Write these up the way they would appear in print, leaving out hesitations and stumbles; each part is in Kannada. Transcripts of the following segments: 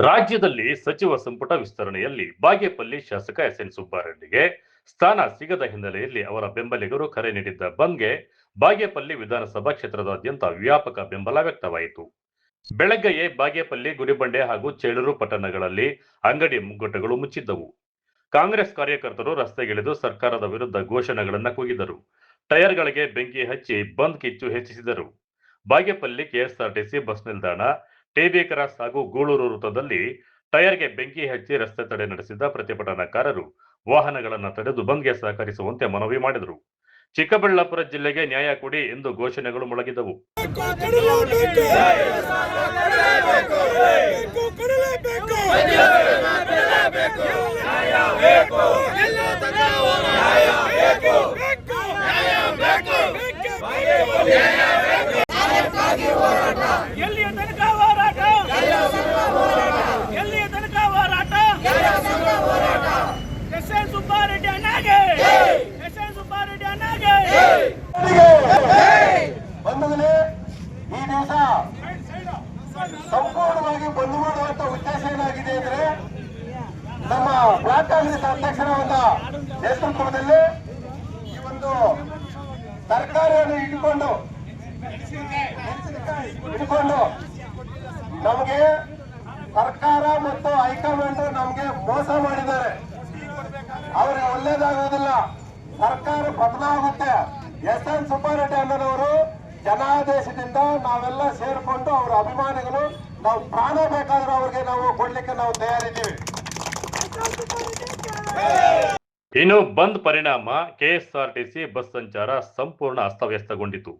ರಾಜ್ಯದಲ್ಲಿ ಸಚಿವ ಸಂಪುಟ ವಿಸ್ತರಣೆಯಲ್ಲಿ ಬಾಗೇಪಲ್ಲಿ ಶಾಸಕ ಎಸ್ಎನ್ ಸುಬ್ಬಾರೆಡ್ಡಿಗೆ ಸ್ಥಾನ ಸಿಗದ ಹಿನ್ನೆಲೆಯಲ್ಲಿ ಅವರ ಬೆಂಬಲಿಗರು ಕರೆ ನೀಡಿದ್ದ ಬಂದ್ಗೆ ಬಾಗೇಪಲ್ಲಿ ವಿಧಾನಸಭಾ ಕ್ಷೇತ್ರದಾದ್ಯಂತ ವ್ಯಾಪಕ ಬೆಂಬಲ ವ್ಯಕ್ತವಾಯಿತು. ಬೆಳಗ್ಗೆಯೇ ಬಾಗೇಪಲ್ಲಿ, ಗುಡಿಬಂಡೆ ಹಾಗೂ ಚೇಳೂರು ಪಟ್ಟಣಗಳಲ್ಲಿ ಅಂಗಡಿ ಮುಗ್ಗಟ್ಟುಗಳು ಮುಚ್ಚಿದ್ದವು. ಕಾಂಗ್ರೆಸ್ ಕಾರ್ಯಕರ್ತರು ರಸ್ತೆಗಿಳಿದು ಸರ್ಕಾರದ ವಿರುದ್ಧ ಘೋಷಣೆಗಳನ್ನು ಕೂಗಿದರು. ಟೈರ್ಗಳಿಗೆ ಬೆಂಕಿ ಹಚ್ಚಿ ಬಂದ್ ಕಿಚ್ಚು ಹೆಚ್ಚಿಸಿದರು. ಬಾಗೇಪಲ್ಲಿ ಕೆಎಸ್ಆರ್ಟಿಸಿ ಬಸ್ ನಿಲ್ದಾಣ, ಟಿಬಿ ಕ್ರಾಸ್ ಹಾಗೂ ಗೂಳೂರು ವೃತ್ತದಲ್ಲಿ ಟೈರ್ಗೆ ಬೆಂಕಿ ಹಚ್ಚಿ ರಸ್ತೆ ತಡೆ ನಡೆಸಿದ ಪ್ರತಿಭಟನಾಕಾರರು ವಾಹನಗಳನ್ನು ತಡೆದು ಬಂದ್ಗೆ ಸಹಕರಿಸುವಂತೆ ಮನವಿ ಮಾಡಿದರು. ಚಿಕ್ಕಬಳ್ಳಾಪುರ ಜಿಲ್ಲೆಗೆ ನ್ಯಾಯ ಕೊಡಿ ಎಂದು ಘೋಷಣೆಗಳು ಮೊಳಗಿದವು. ಈ ದಿವಸ ಸಂಪೂರ್ಣವಾಗಿ ಬಂದ್ ಮಾಡುವಂತ ಉದ್ದೇಶ ಏನಾಗಿದೆ ಅಂದ್ರೆ, ನಮ್ಮ ಬ್ಲಾಕ್ ಕಾಂಗ್ರೆಸ್ ಅಧ್ಯಕ್ಷರ ಒಂದು ನೇತೃತ್ವದಲ್ಲಿ ಈ ಒಂದು ಸರ್ಕಾರವನ್ನು ಇಟ್ಕೊಂಡು ನಮಗೆ ಸರ್ಕಾರ ಮತ್ತು ಹೈಕಮಾಂಡ್ ನಮ್ಗೆ ಮೋಸ ಮಾಡಿದ್ದಾರೆ. ಅವ್ರಿಗೆ ಒಳ್ಳೇದಾಗುವುದಿಲ್ಲ, ಸರ್ಕಾರ ಬದಲಾಗುತ್ತೆ. ಎಸ್ಎನ್ ಸುಬ್ಬಾರೆಡ್ಡಿ ಅನ್ನೋರು ಜನಾದೇಶದಿಂದ ನಾವೆಲ್ಲ ಸೇರ್ಕೊಂಡು ಅವರ ಅಭಿಮಾನಿಗಳು, ನಾವು ಪ್ರಾಣ ಬೇಕಾದ್ರೂ ಅವ್ರಿಗೆ ನಾವು ಕೊಡ್ಲಿಕ್ಕೆ ನಾವು ತಯಾರಿದ್ದೀವಿ. ಇನ್ನು ಬಂದ್ ಪರಿಣಾಮ ಕೆಎಸ್ಆರ್ಟಿಸಿ ಬಸ್ ಸಂಚಾರ ಸಂಪೂರ್ಣ ಅಸ್ತವ್ಯಸ್ತಗೊಂಡಿತು.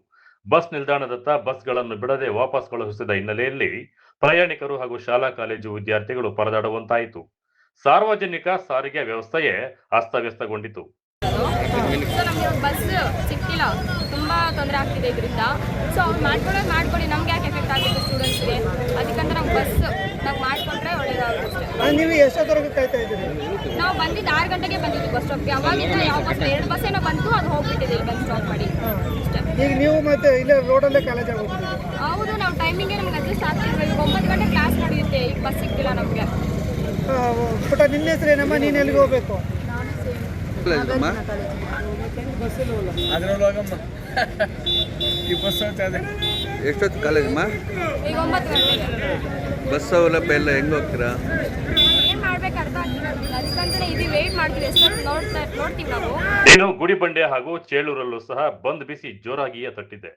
ಬಸ್ ನಿಲ್ದಾಣದತ್ತ ಬಸ್ಗಳನ್ನು ಬಿಡದೆ ವಾಪಸ್ ಕಳುಹಿಸಿದ ಹಿನ್ನೆಲೆಯಲ್ಲಿ ಪ್ರಯಾಣಿಕರು ಹಾಗೂ ಶಾಲಾ ಕಾಲೇಜು ವಿದ್ಯಾರ್ಥಿಗಳು ಪರದಾಡುವಂತಾಯಿತು. ಸಾರ್ವಜನಿಕ ಸಾರಿಗೆ ವ್ಯವಸ್ಥೆಯೇ ಅಸ್ತವ್ಯಸ್ತಗೊಂಡಿತು. ಬಸ್ ಸಿಕ್ಕಿಲ್ಲ, ತುಂಬಾ ತೊಂದರೆ ಆಗ್ತಿದೆ ಇದರಿಂದ. ಸೊ ಅವ್ರು ಮಾಡ್ಕೊಳ್ಳಿ, ನಮ್ಗೆ ಯಾಕೆ ಎಫೆಕ್ಟ್ ಆಗಬೇಕು ಸ್ಟೂಡೆಂಟ್ಸ್ಗೆ? ಅದಕ್ಕಂತ ನಮ್ಗೆ ಬಸ್ ನಾವು ಮಾಡ್ಕೊಂಡ್ರೆ ಒಳ್ಳೇದಾಗುತ್ತೆ. ನೀವು ಎಷ್ಟೊತ್ತವರೆಗೂ ಕಾಯ್ತಾ ಇದ್ದೀರಿ? ನಾವು ಬಂದಿದ್ದು 6 ಗಂಟೆಗೆ ಬಂದಿದ್ವಿ ಬಸ್ ಸ್ಟಾಪ್ಗೆ. ಅವಾಗಿಂದ ಯಾವ ಬಸ್ 2 ಬಸ್ ಏನೋ ಬಂತು, ಅದು ಹೋಗ್ಬಿಟ್ಟಿದೆ ಇಲ್ಲಿ ಬಂದು ಸ್ಟಾಪ್ ಮಾಡಿ ಅಷ್ಟೇ. ಈಗ ನೀವು ಮತ್ತೆ ಇಲ್ಲೇ ರೋಡಲ್ಲೇ ಕಾಲೇಜ್ ಹೋಗ್ತೀವಿ? ಹೌದು, ನಾವು ಟೈಮಿಂಗ್ಗೆ ನಮ್ಗೆ ಅಡ್ಜಸ್ಟ್ ಆಗ್ತಿದ್ವಿ. ಈಗ 9 ಗಂಟೆ ಕ್ಲಾಸ್ ನಡೆಯುತ್ತೆ, ಈಗ ಬಸ್ ಸಿಕ್ಕಿಲ್ಲ ನಮಗೆ. ಪುಟ, ನಿನ್ನ ಹೆಸರು ಏನಮ್ಮ? ನೀನು ಎಲ್ಲಿಗೆ ಹೋಗ್ಬೇಕು? ಎಷ್ಟೊತ್ತು ಕಾಲೇಜಮ್ಮ? ಈಗ 9 ಗಂಟೆಗೆ. ಬಸ್ ಸೌಲಭ್ಯ ಎಲ್ಲ ಹೆಂಗೆ ಹೋಗ್ತೀರಾ? ಏನ್ ಮಾಡ್ಬೇಕು ಅರ್ಥ ಆಗ್ತಿಲ್ಲ. ಅದಕ್ಕಂತಾನೆ ಇದು ವೇಟ್ ಮಾಡ್ತೀವಿ, ಎಷ್ಟೊತ್ತು ನೋಡ್ತೀವಿ ನಾವು. ಇನ್ನು ಗುಡಿಬಂಡೆ ಹಾಗೂ ಚೇಳೂರಲ್ಲೂ ಸಹ ಬಂದ್ ಬಿಸಿ ಜೋರಾಗಿಯೇ ತಟ್ಟಿದೆ.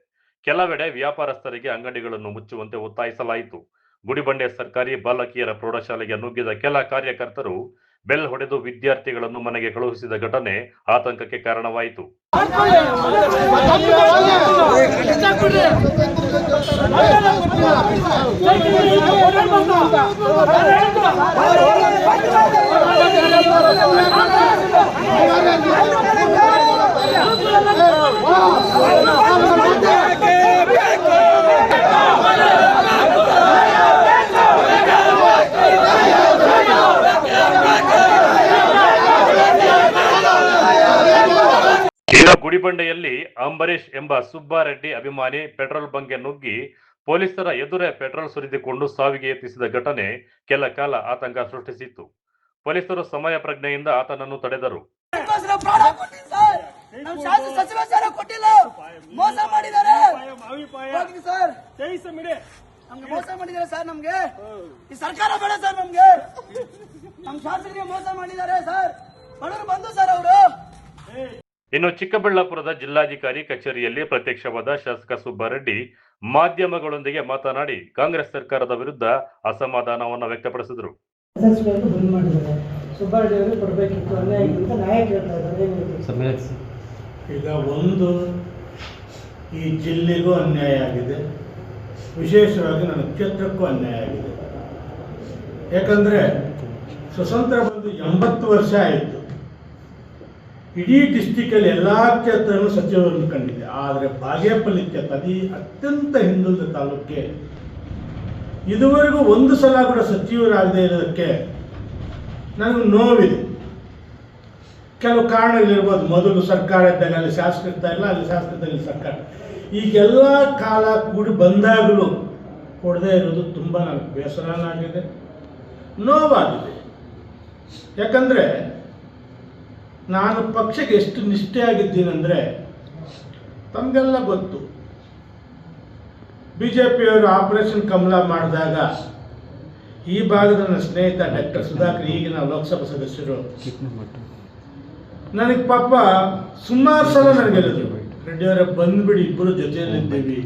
ಕೆಲವೆಡೆ ವ್ಯಾಪಾರಸ್ಥರಿಗೆ ಅಂಗಡಿಗಳನ್ನು ಮುಚ್ಚುವಂತೆ ಒತ್ತಾಯಿಸಲಾಯಿತು. ಗುಡಿಬಂಡೆ ಸರ್ಕಾರಿ ಬಾಲಕಿಯರ ಪ್ರೌಢಶಾಲೆಗೆ ನುಗ್ಗಿದ ಕೆಲ ಕಾರ್ಯಕರ್ತರು ಬೆಲ್ ಹೊಡೆದು ವಿದ್ಯಾರ್ಥಿಗಳನ್ನು ಮನೆಗೆ ಕಳುಹಿಸಿದ ಘಟನೆ ಆತಂಕಕ್ಕೆ ಕಾರಣವಾಯಿತು. ಗುಡಿಬಂಡೆಯಲ್ಲಿ ಅಂಬರೀಶ್ ಎಂಬ ಸುಬ್ಬಾರೆಡ್ಡಿ ಅಭಿಮಾನಿ ಪೆಟ್ರೋಲ್ ಬಂಕ್ಗೆ ನುಗ್ಗಿ ಪೊಲೀಸರ ಎದುರೇ ಪೆಟ್ರೋಲ್ ಸುರಿದುಕೊಂಡು ಸಾವಿಗೆ ಯತ್ನಿಸಿದ ಘಟನೆ ಕೆಲ ಕಾಲ ಆತಂಕ ಸೃಷ್ಟಿಸಿತ್ತು. ಪೊಲೀಸರು ಸಮಯ ಪ್ರಜ್ಞೆಯಿಂದ ಆತನನ್ನು ತಡೆದರು. ಇನ್ನು ಚಿಕ್ಕಬಳ್ಳಾಪುರದ ಜಿಲ್ಲಾಧಿಕಾರಿ ಕಚೇರಿಯಲ್ಲಿ ಪ್ರತ್ಯಕ್ಷವಾದ ಶಾಸಕ ಸುಬ್ಬಾರೆಡ್ಡಿ ಮಾಧ್ಯಮಗಳೊಂದಿಗೆ ಮಾತನಾಡಿ ಕಾಂಗ್ರೆಸ್ ಸರ್ಕಾರದ ವಿರುದ್ಧ ಅಸಮಾಧಾನವನ್ನು ವ್ಯಕ್ತಪಡಿಸಿದರು. ಈಗ ಒಂದು, ಈ ಜಿಲ್ಲೆಗೂ ಅನ್ಯಾಯ ಆಗಿದೆ, ವಿಶೇಷವಾಗಿ ನನ್ನ ಕ್ಷೇತ್ರಕ್ಕೂ ಅನ್ಯಾಯ ಆಗಿದೆ. ಯಾಕಂದರೆ ಸ್ವತಂತ್ರ ಬಂದು 80 ವರ್ಷ ಆಯಿತು. ಇಡೀ ಡಿಸ್ಟಿಕಲ್ಲಿ ಎಲ್ಲ ಕ್ಷೇತ್ರಗಳು ಸಚಿವರನ್ನು ಕಂಡಿದೆ. ಆದರೆ ಬಾಗೇಪಲ್ಲಿ ಕ್ಷೇತ್ರ ಅತ್ಯಂತ ಹಿಂದುಳಿದ ತಾಲೂಕೆ ಇದುವರೆಗೂ ಒಂದು ಸಲ ಕೂಡ ಸಚಿವರಾಗದೇ ಇರೋದಕ್ಕೆ ನನಗೆ ನೋವಿದೆ. ಕೆಲವು ಕಾರಣಗಳಿರ್ಬೋದು. ಮೊದಲು ಸರ್ಕಾರ ಇದ್ದಾಗ ಅಲ್ಲಿ ಶಾಸಕ ಇರ್ತಾ ಇಲ್ಲ, ಅಲ್ಲಿ ಶಾಸಕದಲ್ಲಿ ಸರ್ಕಾರ. ಈಗೆಲ್ಲ ಕಾಲ ಕೂಡಿ ಬಂದಾಗಲೂ ಕೊಡದೇ ಇರೋದು ತುಂಬ ನನಗೆ ಬೇಸರನಾಗಿದೆ. ನೋವಾಗಿದೆ. ಯಾಕಂದರೆ ನಾನು ಪಕ್ಷಕ್ಕೆ ಎಷ್ಟು ನಿಷ್ಠೆಯಾಗಿದ್ದೀನಂದರೆ ತಮಗೆಲ್ಲ ಗೊತ್ತು. ಬಿ ಜೆ ಪಿಯವರು ಆಪರೇಷನ್ ಕಮಲ ಮಾಡಿದಾಗ ಈ ಭಾಗದ ನನ್ನ ಸ್ನೇಹಿತ ಡಾಕ್ಟರ್ ಸುಧಾಕರ್, ಈಗಿನ ಲೋಕಸಭಾ ಸದಸ್ಯರು, ನನಗೆ ಪಾಪ ಸುಮಾರು ಸಲ ನನಗೆ ಹೇಳಿದ್ರು, ರೆಡ್ಡಿಯವರೇ ಬಂದುಬಿಡಿ, ಇಬ್ಬರು ಜೊತೆಯಲ್ಲಿದ್ದೀವಿ,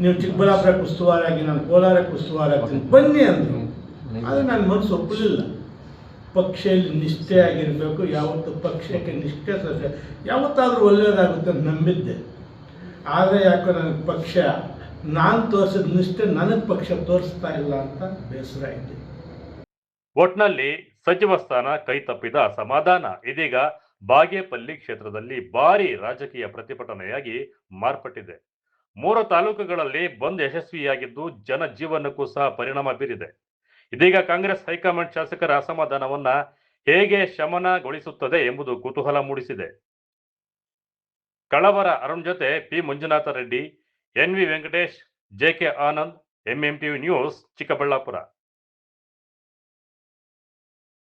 ನೀವು ಚಿಕ್ಕಬಳ್ಳಾಪುರಕ್ಕೆ ಉಸ್ತುವಾರಾಗಿ ನಾನು ಕೋಲಾರಕ್ಕೆ ಉಸ್ತುವಾರಾಗ್ತೀನಿ, ಬನ್ನಿ ಅಂದರು. ಆದರೆ ನನ್ನ ಮನಸ್ಸು ಒಪ್ಪಲಿಲ್ಲ. ಪಕ್ಷದಲ್ಲಿ ನಿಷ್ಠೆಯಾಗಿರಬೇಕು, ಯಾವತ್ತು ಪಕ್ಷಕ್ಕೆ ನಿಷ್ಠೆ ಯಾವತ್ತಾದರೂ ಒಳ್ಳೆಯದಾಗುತ್ತೆ ಅಂತ ನಂಬಿದ್ದೆ. ಆದರೆ ಯಾಕೋ ನನಗೆ ಪಕ್ಷ ನಾನು ತೋರಿಸಿದ ನಿಷ್ಠೆ ನನಗೆ ಪಕ್ಷ ತೋರಿಸ್ತಾ ಇಲ್ಲ ಅಂತ ಬೇಸರ ಇದೆ. ಒಟ್ನಲ್ಲಿ ಸಚಿವ ಸ್ಥಾನ ಕೈ ತಪ್ಪಿದ ಅಸಮಾಧಾನ ಇದೀಗ ಬಾಗೇಪಲ್ಲಿ ಕ್ಷೇತ್ರದಲ್ಲಿ ಭಾರಿ ರಾಜಕೀಯ ಪ್ರತಿಭಟನೆಯಾಗಿ ಮಾರ್ಪಟ್ಟಿದೆ. 3 ತಾಲೂಕುಗಳಲ್ಲಿ ಬಂದ್ ಯಶಸ್ವಿಯಾಗಿದ್ದು ಜನಜೀವನಕ್ಕೂ ಸಹ ಪರಿಣಾಮ ಬೀರಿದೆ. ಇದೀಗ ಕಾಂಗ್ರೆಸ್ ಹೈಕಮಾಂಡ್ ಶಾಸಕರ ಅಸಮಾಧಾನವನ್ನ ಹೇಗೆ ಶಮನಗೊಳಿಸುತ್ತದೆ ಎಂಬುದು ಕುತೂಹಲ ಮೂಡಿಸಿದೆ. ಕಳವರ ಅರುಣ್ ಜೊತೆ P Manjunatha Reddy, N V Venkatesh, J K Anand, MMTV news, Chikkaballapur.